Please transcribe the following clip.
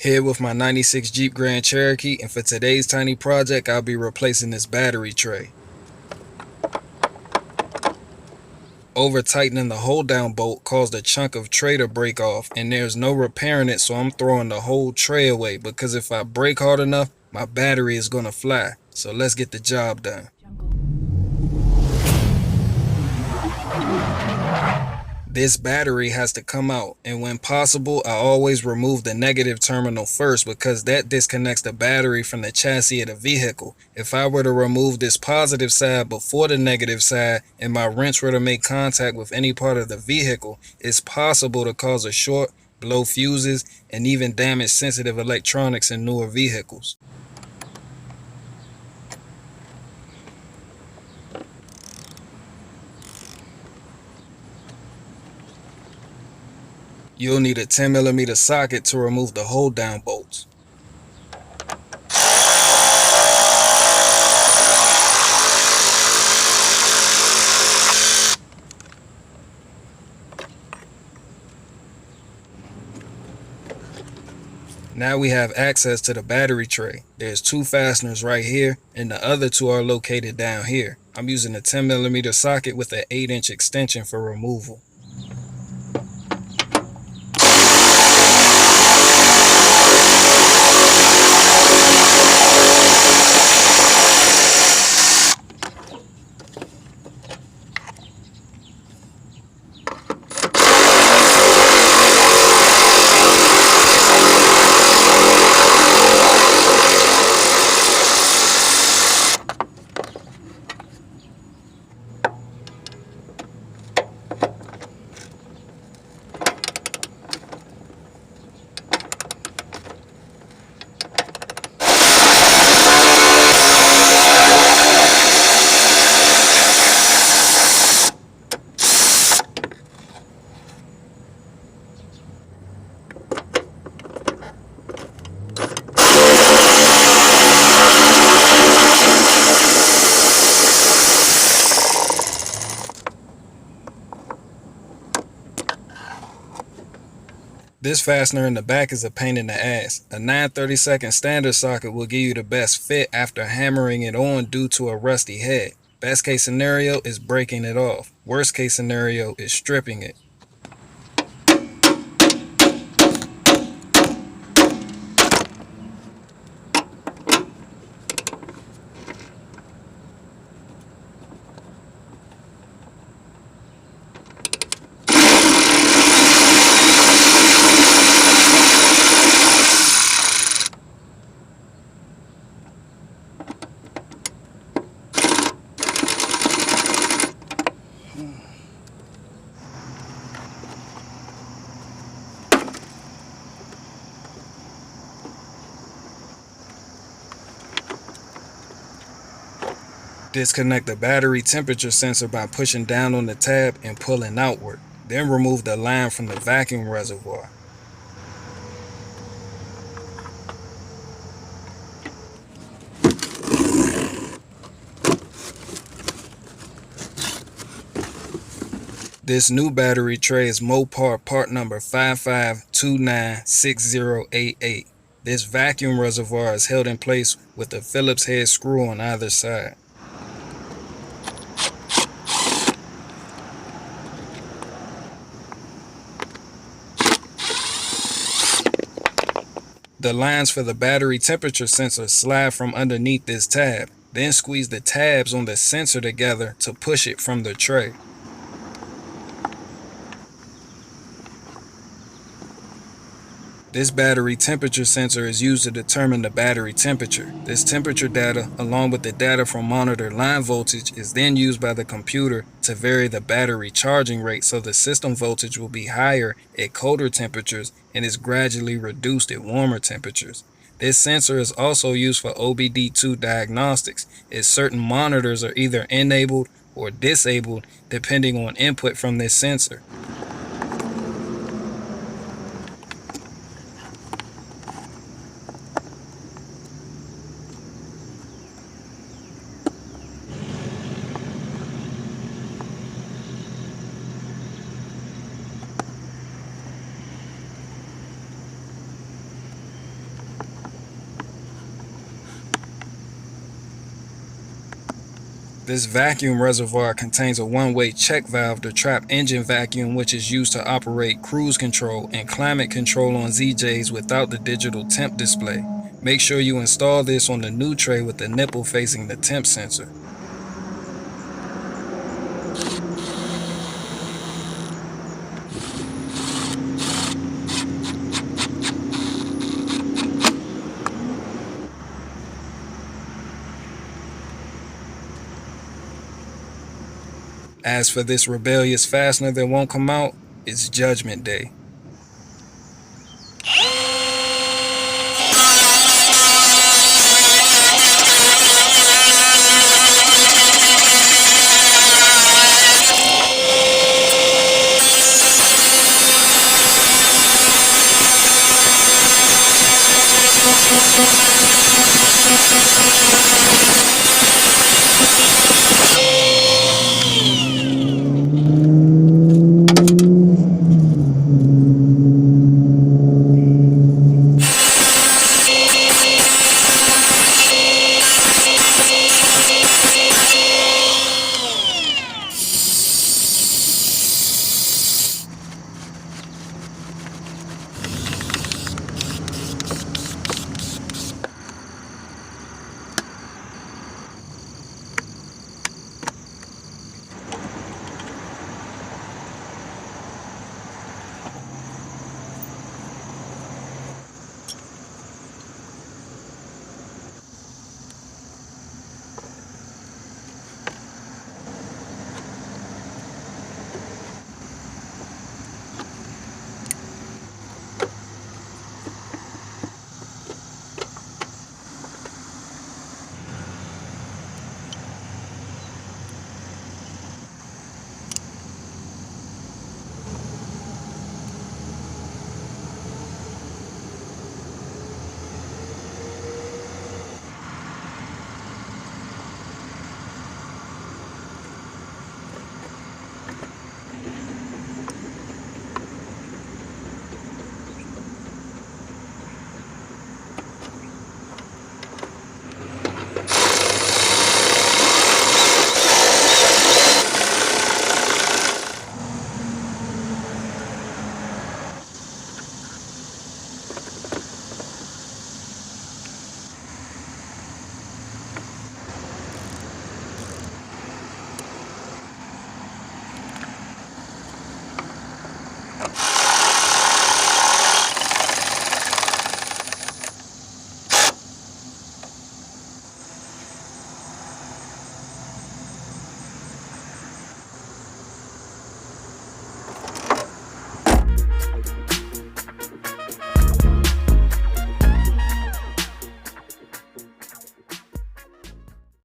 Here with my 96 Jeep Grand Cherokee, and for today's tiny project, I'll be replacing this battery tray. Over tightening the hold down bolt caused a chunk of tray to break off, and there's no repairing it, so I'm throwing the whole tray away because if I break hard enough, my battery is gonna fly. So let's get the job done. This battery has to come out, and when possible, I always remove the negative terminal first because that disconnects the battery from the chassis of the vehicle. If I were to remove this positive side before the negative side and my wrench were to make contact with any part of the vehicle, it's possible to cause a short, blow fuses, and even damage sensitive electronics in newer vehicles. You'll need a 10mm socket to remove the hold down bolts. Now we have access to the battery tray. There's two fasteners right here and the other two are located down here. I'm using a 10mm socket with an 8-inch extension for removal. This fastener in the back is a pain in the ass. A 9/32 standard socket will give you the best fit after hammering it on due to a rusty head. Best case scenario is breaking it off. Worst case scenario is stripping it. Disconnect the battery temperature sensor by pushing down on the tab and pulling outward. Then remove the line from the vacuum reservoir. This new battery tray is Mopar part number 55296088. This vacuum reservoir is held in place with a Phillips head screw on either side. The lines for the battery temperature sensor slide from underneath this tab. Then squeeze the tabs on the sensor together to push it from the tray. This battery temperature sensor is used to determine the battery temperature. This temperature data, along with the data from monitor line voltage, is then used by the computer to vary the battery charging rate so the system voltage will be higher at colder temperatures and is gradually reduced at warmer temperatures. This sensor is also used for OBD2 diagnostics, as certain monitors are either enabled or disabled depending on input from this sensor. This vacuum reservoir contains a one-way check valve to trap engine vacuum, which is used to operate cruise control and climate control on ZJs without the digital temp display. Make sure you install this on the new tray with the nipple facing the temp sensor. As for this rebellious fastener that won't come out, it's Judgment Day.